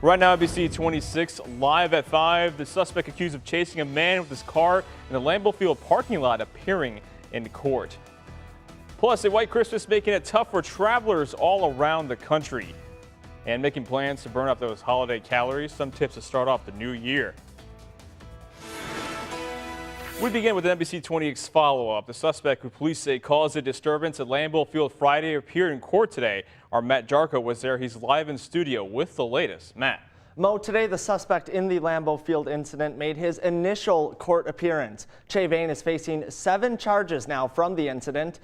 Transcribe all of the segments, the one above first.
Right now, NBC 26 live at 5. The suspect accused of chasing a man with his car in the Lambeau Field parking lot appearing in court. Plus, a white Christmas making it tough for travelers all around the country and making plans to burn up those holiday calories. Some tips to start off the new year. We begin with NBC 26 follow-up. The suspect who police say caused a disturbance at Lambeau Field Friday appeared in court today. Our Matt Jarko was there. He's live in studio with the latest. Matt. Mo, today the suspect in the Lambeau Field incident made his initial court appearance. Che Vane is facing 7 charges now from the incident,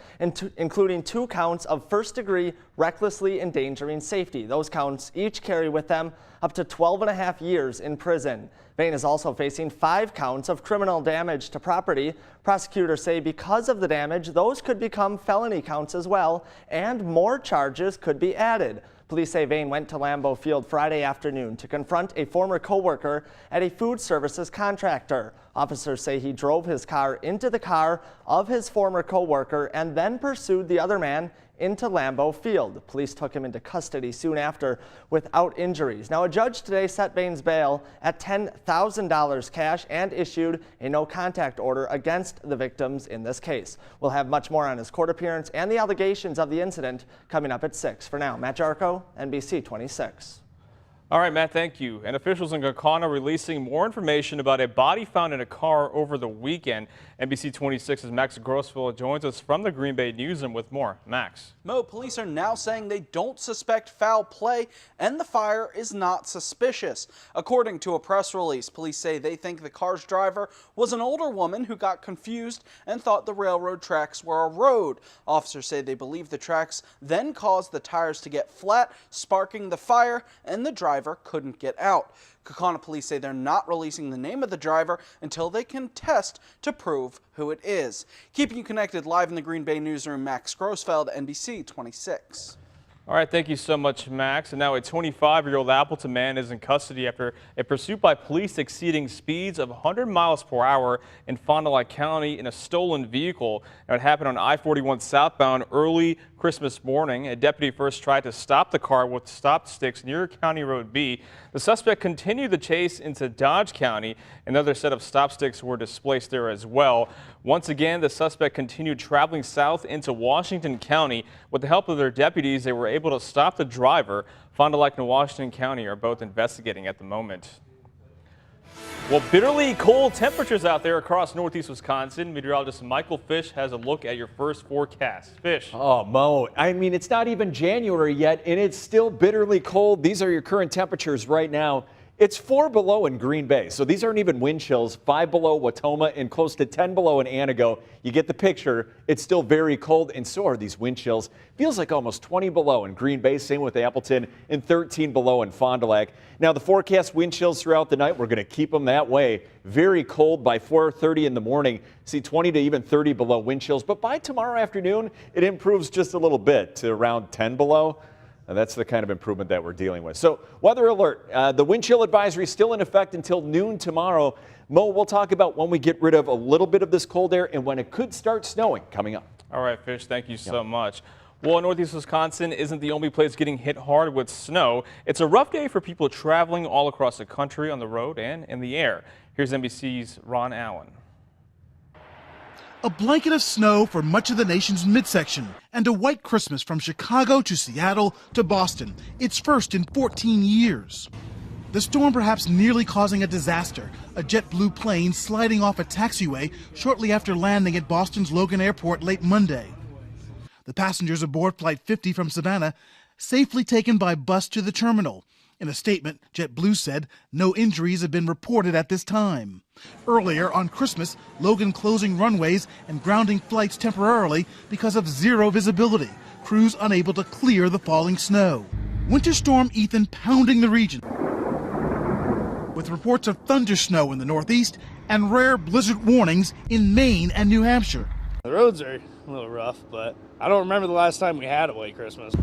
including 2 counts of first-degree recklessly endangering safety. Those counts each carry with them up to 12.5 years in prison. Vane is also facing 5 counts of criminal damage to property. Prosecutors say because of the damage, those could become felony counts as well, and more charges could be added. Police say Vane went to Lambeau Field Friday afternoon to confront a former co-worker at a food services contractor. Officers say he drove his car into the car of his former co-worker and then pursued the other man into Lambeau Field. Police took him into custody soon after without injuries. Now, a judge today set Vane's bail at $10,000 cash and issued a no-contact order against the victims in this case. We'll have much more on his court appearance and the allegations of the incident coming up at 6. For now, Matt Jarko, NBC 26. All right, Matt, thank you. And officials in Kaukauna releasing more information about a body found in a car over the weekend. NBC 26's Max Grossville joins us from the Green Bay Newsroom with more. Max. Mo, police are now saying they don't suspect foul play and the fire is not suspicious. According to a press release, police say they think the car's driver was an older woman who got confused and thought the railroad tracks were a road. Officers say they believe the tracks then caused the tires to get flat, sparking the fire, and the driver couldn't get out. Kaukauna police say they're not releasing the name of the driver until they can test to prove who it is. Keeping you connected live in the Green Bay Newsroom, Max Grossfeld, NBC 26. All right, thank you so much, Max. And now a 25-year-old Appleton man is in custody after a pursuit by police exceeding speeds of 100 miles per hour in Fond du Lac County in a stolen vehicle. Now, it happened on I-41 southbound early Christmas morning. A deputy first tried to stop the car with stop sticks near County Road B. The suspect continued the chase into Dodge County. Another set of stop sticks were displaced there as well. Once again, the suspect continued traveling south into Washington County. With the help of their deputies, they were able to stop the driver. Fond du Lac and Washington County are both investigating at the moment. Well, bitterly cold temperatures out there across northeast Wisconsin. Meteorologist Michael Fish has a look at your first forecast. Fish. Oh, Mo, I mean, it's not even January yet, and it's still bitterly cold. These are your current temperatures right now. It's 4 below in Green Bay, so these aren't even wind chills. 5 below Wautoma and close to 10 below in Antigo. You get the picture. It's still very cold, and so are these wind chills. Feels like almost 20 below in Green Bay, same with Appleton, and 13 below in Fond du Lac. Now, the forecast wind chills throughout the night, we're going to keep them that way. Very cold by 4:30 in the morning. See 20 to even 30 below wind chills, but by tomorrow afternoon, it improves just a little bit to around 10 below. And that's the kind of improvement that we're dealing with. So weather alert, the wind chill advisory is still in effect until noon tomorrow. Mo, we'll talk about when we get rid of a little bit of this cold air and when it could start snowing coming up. All right, Fish, thank you so much. Well, northeast Wisconsin isn't the only place getting hit hard with snow. It's a rough day for people traveling all across the country on the road and in the air. Here's NBC's Ron Allen. A blanket of snow for much of the nation's midsection, and a white Christmas from Chicago to Seattle to Boston, its first in 14 years. The storm perhaps nearly causing a disaster, a JetBlue plane sliding off a taxiway shortly after landing at Boston's Logan Airport late Monday. The passengers aboard Flight 50 from Savannah safely taken by bus to the terminal. In a statement, JetBlue said no injuries have been reported at this time. Earlier on Christmas, Logan closing runways and grounding flights temporarily because of zero visibility, crews unable to clear the falling snow. Winter Storm Ethan pounding the region, with reports of thunder snow in the Northeast and rare blizzard warnings in Maine and New Hampshire. The roads are a little rough, but I don't remember the last time we had a white Christmas.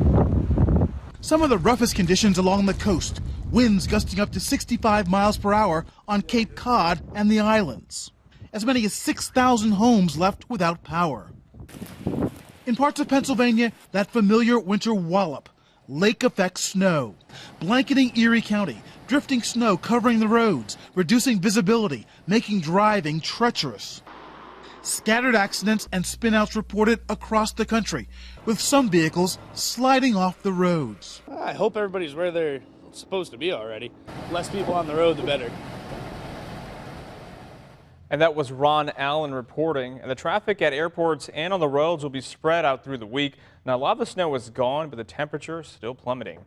Some of the roughest conditions along the coast, winds gusting up to 65 miles per hour on Cape Cod and the islands. As many as 6,000 homes left without power. In parts of Pennsylvania, that familiar winter wallop, lake effect snow, blanketing Erie County, drifting snow covering the roads, reducing visibility, making driving treacherous. Scattered accidents and spinouts reported across the country, with some vehicles sliding off the roads. I hope everybody's where they're supposed to be already. Less people on the road, the better. And that was Ron Allen reporting. And the traffic at airports and on the roads will be spread out through the week. Now, a lot of the snow is gone, but the temperature is still plummeting.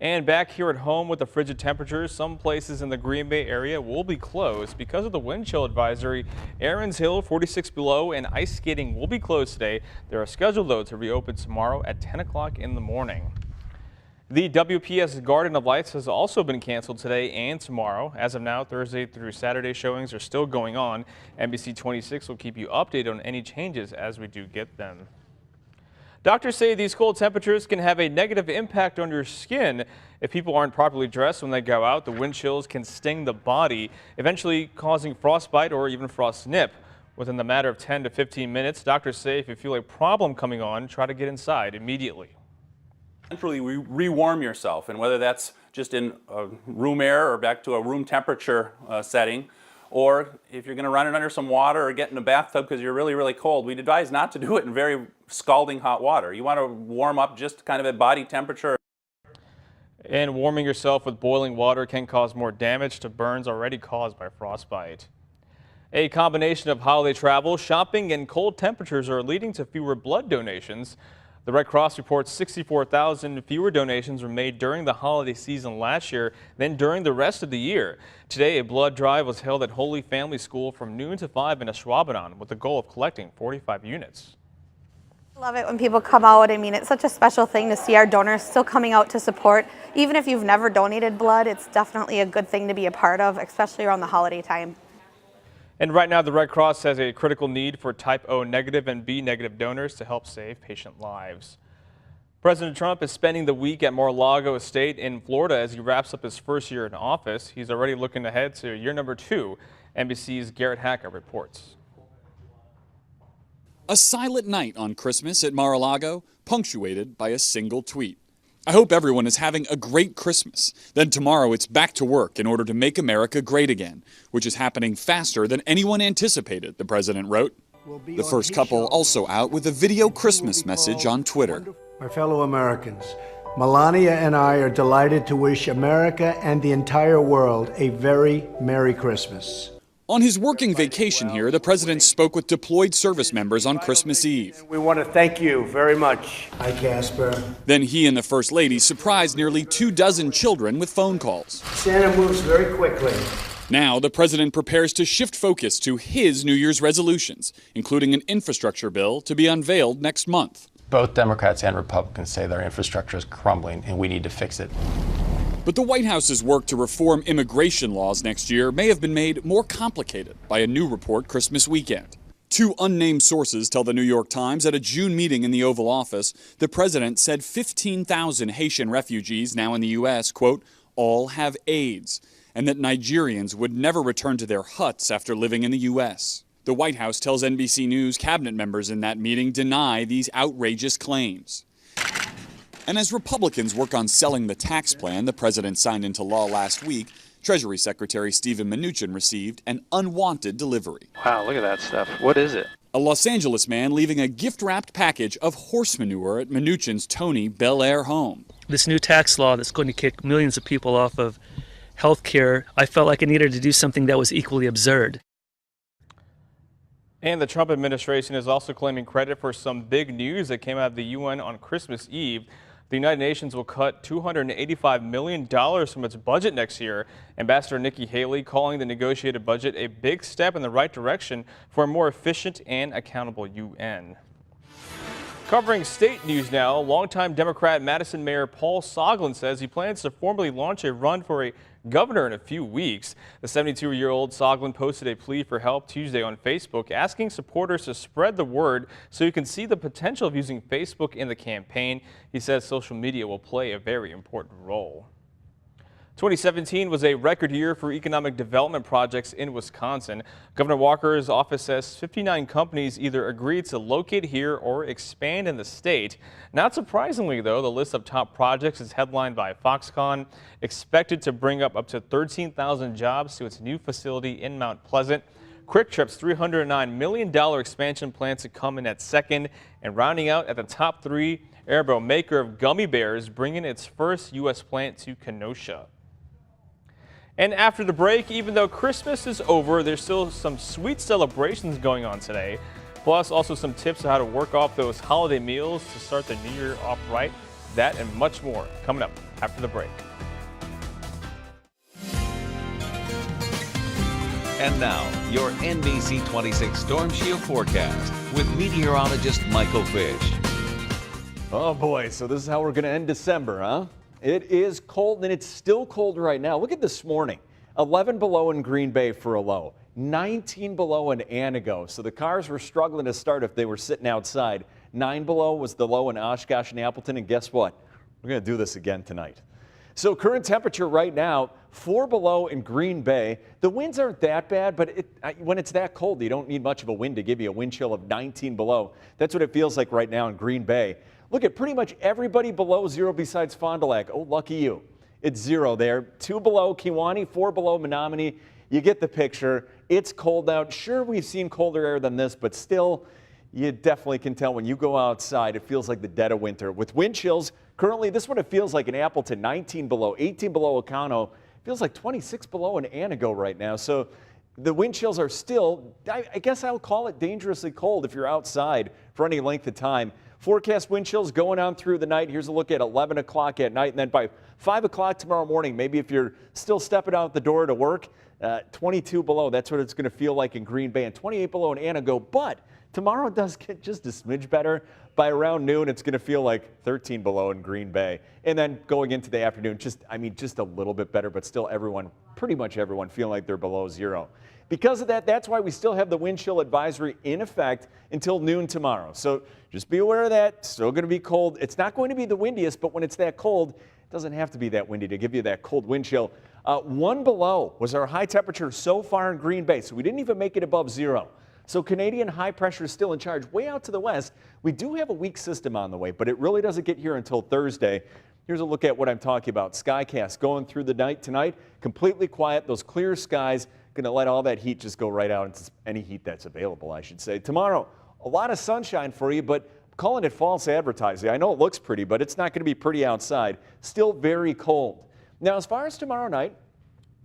And back here at home with the frigid temperatures, some places in the Green Bay area will be closed because of the wind chill advisory. Aaron's Hill, 46 below, and ice skating will be closed today. They are scheduled, though, to reopen tomorrow at 10 o'clock in the morning. The WPS Garden of Lights has also been canceled today and tomorrow. As of now, Thursday through Saturday showings are still going on. NBC 26 will keep you updated on any changes as we do get them. Doctors say these cold temperatures can have a negative impact on your skin. If people aren't properly dressed when they go out, the wind chills can sting the body, eventually causing frostbite or even frostnip. Within the matter of 10 to 15 minutes, doctors say if you feel a problem coming on, try to get inside immediately. Essentially, rewarm yourself, and whether that's just in room air or back to a room temperature setting, or if you're going to run it under some water or get in a bathtub because you're really, really cold, we'd advise not to do it in very scalding hot water. You want to warm up just kind of at body temperature. And warming yourself with boiling water can cause more damage to burns already caused by frostbite. A combination of holiday travel, shopping, and cold temperatures are leading to fewer blood donations. The Red Cross reports 64,000 fewer donations were made during the holiday season last year than during the rest of the year. Today, a blood drive was held at Holy Family School from noon to 5 in Ashwaubenon with the goal of collecting 45 units. I love it when people come out. I mean, it's such a special thing to see our donors still coming out to support. Even if you've never donated blood, it's definitely a good thing to be a part of, especially around the holiday time. And right now, the Red Cross has a critical need for type O negative and B negative donors to help save patient lives. President Trump is spending the week at Mar-a-Lago Estate in Florida as he wraps up his first year in office. He's already looking ahead to year number 2. NBC's Garrett Hacker reports. A silent night on Christmas at Mar-a-Lago, punctuated by a single tweet. I hope everyone is having a great Christmas. Then tomorrow it's back to work in order to make America great again, which is happening faster than anyone anticipated, the president wrote. The first couple also out with a video Christmas message on Twitter. My fellow Americans, Melania and I are delighted to wish America and the entire world a very Merry Christmas. On his working vacation here, the president spoke with deployed service members on Christmas Eve. We want to thank you very much. Hi, Casper. Then he and the First Lady surprised nearly 24 children with phone calls. Santa moves very quickly. Now, the president prepares to shift focus to his New Year's resolutions, including an infrastructure bill to be unveiled next month. Both Democrats and Republicans say their infrastructure is crumbling and we need to fix it. But the White House's work to reform immigration laws next year may have been made more complicated by a new report Christmas weekend. 2 unnamed sources tell the New York Times at a June meeting in the Oval Office, the president said 15,000 Haitian refugees now in the U.S., quote, all have AIDS, and that Nigerians would never return to their huts after living in the U.S. The White House tells NBC News cabinet members in that meeting deny these outrageous claims. And as Republicans work on selling the tax plan the president signed into law last week, Treasury Secretary Steven Mnuchin received an unwanted delivery. Wow, look at that stuff. What is it? A Los Angeles man leaving a gift-wrapped package of horse manure at Mnuchin's Tony Bel Air home. This new tax law that's going to kick millions of people off of health care, I felt like I needed to do something that was equally absurd. And the Trump administration is also claiming credit for some big news that came out of the UN on Christmas Eve. The United Nations will cut $285 million from its budget next year. Ambassador Nikki Haley calling the negotiated budget a big step in the right direction for a more efficient and accountable UN. Covering state news now, longtime Democrat Madison Mayor Paul Soglin says he plans to formally launch a run for a governor in a few weeks. The 72-year-old Soglin posted a plea for help Tuesday on Facebook, asking supporters to spread the word so you can see the potential of using Facebook in the campaign. He says social media will play a very important role. 2017 was a record year for economic development projects in Wisconsin. Governor Walker's office says 59 companies either agreed to locate here or expand in the state. Not surprisingly, though, the list of top projects is headlined by Foxconn, expected to bring up to 13,000 jobs to its new facility in Mount Pleasant. Quick Trip's $309 million expansion plans to come in at second, and rounding out at the top three, Haribo, maker of gummy bears, bringing its first U.S. plant to Kenosha. And after the break, even though Christmas is over, there's still some sweet celebrations going on today. Plus, also some tips on how to work off those holiday meals to start the new year off right. That and much more coming up after the break. And now, your NBC 26 Storm Shield forecast with meteorologist Michael Fish. Oh boy, so this is how we're going to end December, huh? It is cold, and it's still cold right now. Look at this morning. 11 below in Green Bay for a low. 19 below in Antigo. So the cars were struggling to start if they were sitting outside. 9 below was the low in Oshkosh and Appleton. And guess what? We're going to do this again tonight. So current temperature right now, 4 below in Green Bay. The winds aren't that bad, but when it's that cold, you don't need much of a wind to give you a wind chill of 19 below. That's what it feels like right now in Green Bay. Look at pretty much everybody below 0 besides Fond du Lac. Oh, lucky you. It's 0 there. 2 below Kewaunee, 4 below Menominee. You get the picture. It's cold out. Sure, we've seen colder air than this, but still, you definitely can tell when you go outside, it feels like the dead of winter. With wind chills, currently this is what it feels like in Appleton, 19 below, 18 below Oconto. It feels like 26 below in Antigo right now. So the wind chills are still, I guess I'll call it dangerously cold if you're outside for any length of time. Forecast wind chills going on through the night. Here's a look at 11 o'clock at night. And then by 5 o'clock tomorrow morning, maybe if you're still stepping out the door to work, 22 below. That's what it's going to feel like in Green Bay, and 28 below in Antigo. But tomorrow does get just a smidge better. By around noon, it's going to feel like 13 below in Green Bay. And then going into the afternoon, just a little bit better, but still pretty much everyone feeling like they're below 0. Because of that, that's why we still have the wind chill advisory in effect until noon tomorrow. So just be aware of that. Still going to be cold. It's not going to be the windiest, but when it's that cold, it doesn't have to be that windy to give you that cold wind chill. 1 below was our high temperature so far in Green Bay, so we didn't even make it above 0. So Canadian high pressure is still in charge. Way out to the west, we do have a weak system on the way, but it really doesn't get here until Thursday. Here's a look at what I'm talking about. Skycast going through the night tonight, completely quiet. Those clear skies going to let all that heat just go right out into any heat that's available, I should say. Tomorrow, a lot of sunshine for you, but I'm calling it false advertising. I know it looks pretty, but it's not going to be pretty outside. Still very cold. Now, as far as tomorrow night,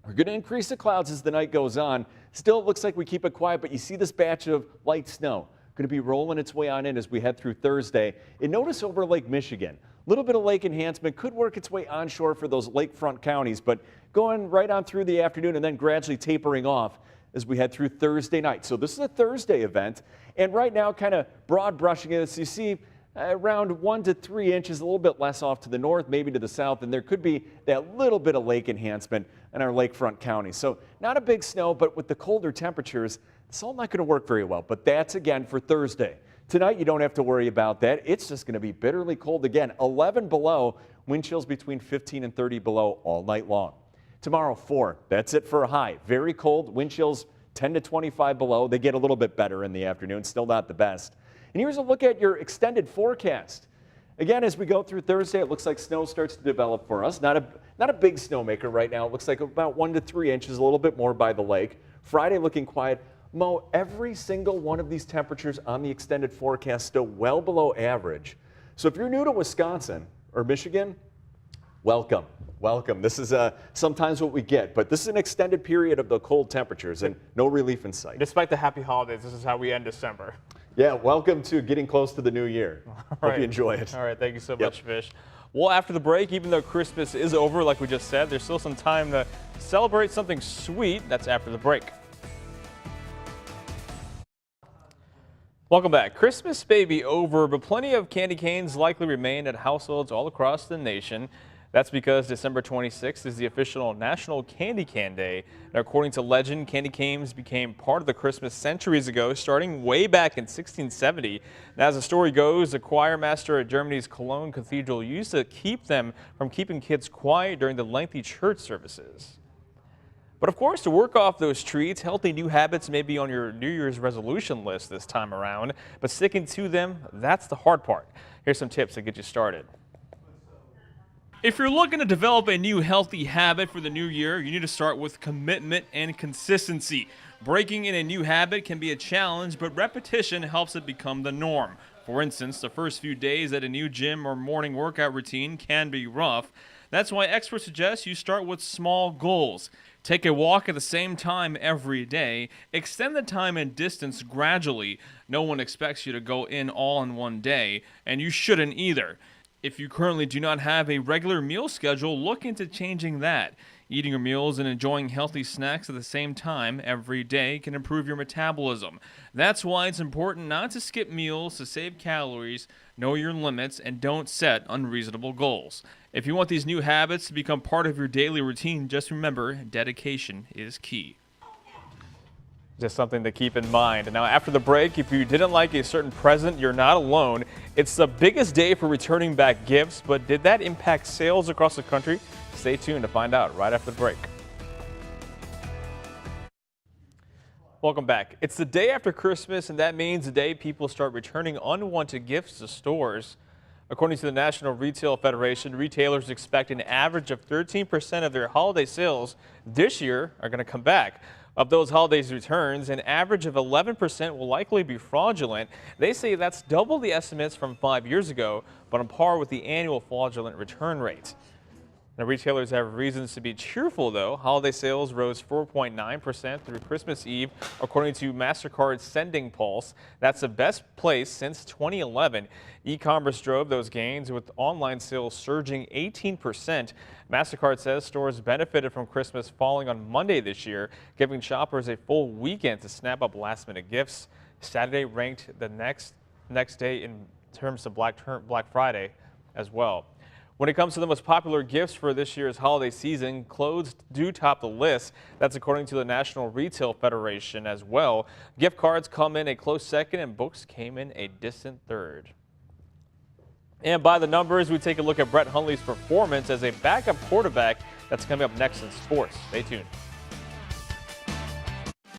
we're going to increase the clouds as the night goes on. Still, it looks like we keep it quiet, but you see this batch of light snow going to be rolling its way on in as we head through Thursday. And notice over Lake Michigan, a little bit of lake enhancement could work its way onshore for those lakefront counties, but going right on through the afternoon and then gradually tapering off as we head through Thursday night. So this is a Thursday event, and right now kind of broad brushing it. So you see around 1 to 3 inches, a little bit less off to the north, maybe to the south, and there could be that little bit of lake enhancement in our lakefront counties. So not a big snow, but with the colder temperatures, it's all not going to work very well. But that's again for Thursday. Tonight, you don't have to worry about that. It's just going to be bitterly cold again. 11 below, wind chills between 15 and 30 below all night long. Tomorrow, 4. That's it for a high. Very cold, wind chills 10 to 25 below. They get a little bit better in the afternoon, still not the best. And here's a look at your extended forecast. Again, as we go through Thursday, it looks like snow starts to develop for us. Not a big snowmaker right now. It looks like about 1 to 3 inches, a little bit more by the lake. Friday looking quiet. Mo, every single one of these temperatures on the extended forecast still well below average. So if you're new to Wisconsin or Michigan, welcome. Welcome. This is sometimes what we get, but this is an extended period of the cold temperatures and no relief in sight. Despite the happy holidays, this is how we end December. Yeah, welcome to getting close to the new year. Hope you enjoy it. All right, thank you so much, Fish. Well, after the break, even though Christmas is over, like we just said, there's still some time to celebrate something sweet. That's after the break. Welcome back. Christmas may be over, but plenty of candy canes likely remain at households all across the nation. That's because December 26th is the official National Candy Cane Day. Now, according to legend, candy canes became part of the Christmas centuries ago, starting way back in 1670. Now, as the story goes, the choir master at Germany's Cologne Cathedral used to keep them from keeping kids quiet during the lengthy church services. But of course, to work off those treats, healthy new habits may be on your New Year's resolution list this time around, but sticking to them, that's the hard part. Here's some tips to get you started. If you're looking to develop a new healthy habit for the new year, you need to start with commitment and consistency. Breaking in a new habit can be a challenge, but repetition helps it become the norm. For instance, the first few days at a new gym or morning workout routine can be rough. That's why experts suggest you start with small goals. Take a walk at the same time every day. Extend the time and distance gradually. No one expects you to go in all in one day, and you shouldn't either. If you currently do not have a regular meal schedule, look into changing that. Eating your meals and enjoying healthy snacks at the same time every day can improve your metabolism. That's why it's important not to skip meals to save calories, know your limits, and don't set unreasonable goals. If you want these new habits to become part of your daily routine, just remember, dedication is key. Just something to keep in mind. Now, after the break, if you didn't like a certain present, you're not alone. It's the biggest day for returning back gifts, but did that impact sales across the country? Stay tuned to find out right after the break. Welcome back. It's the day after Christmas, and that means the day people start returning unwanted gifts to stores. According to the National Retail Federation, retailers expect an average of 13% of their holiday sales this year are going to come back. Of those holidays returns, an average of 11% will likely be fraudulent. They say that's double the estimates from 5 years ago, but on par with the annual fraudulent return rate. Now, retailers have reasons to be cheerful, though. Holiday sales rose 4.9% through Christmas Eve, according to MasterCard's Sending Pulse. That's the best place since 2011. E-commerce drove those gains, with online sales surging 18%. MasterCard says stores benefited from Christmas falling on Monday this year, giving shoppers a full weekend to snap up last-minute gifts. Saturday ranked the next day in terms of Black Friday as well. When it comes to the most popular gifts for this year's holiday season, clothes do top the list. That's according to the National Retail Federation as well. Gift cards come in a close second, and books came in a distant third. And by the numbers, we take a look at Brett Hundley's performance as a backup quarterback. That's coming up next in sports. Stay tuned.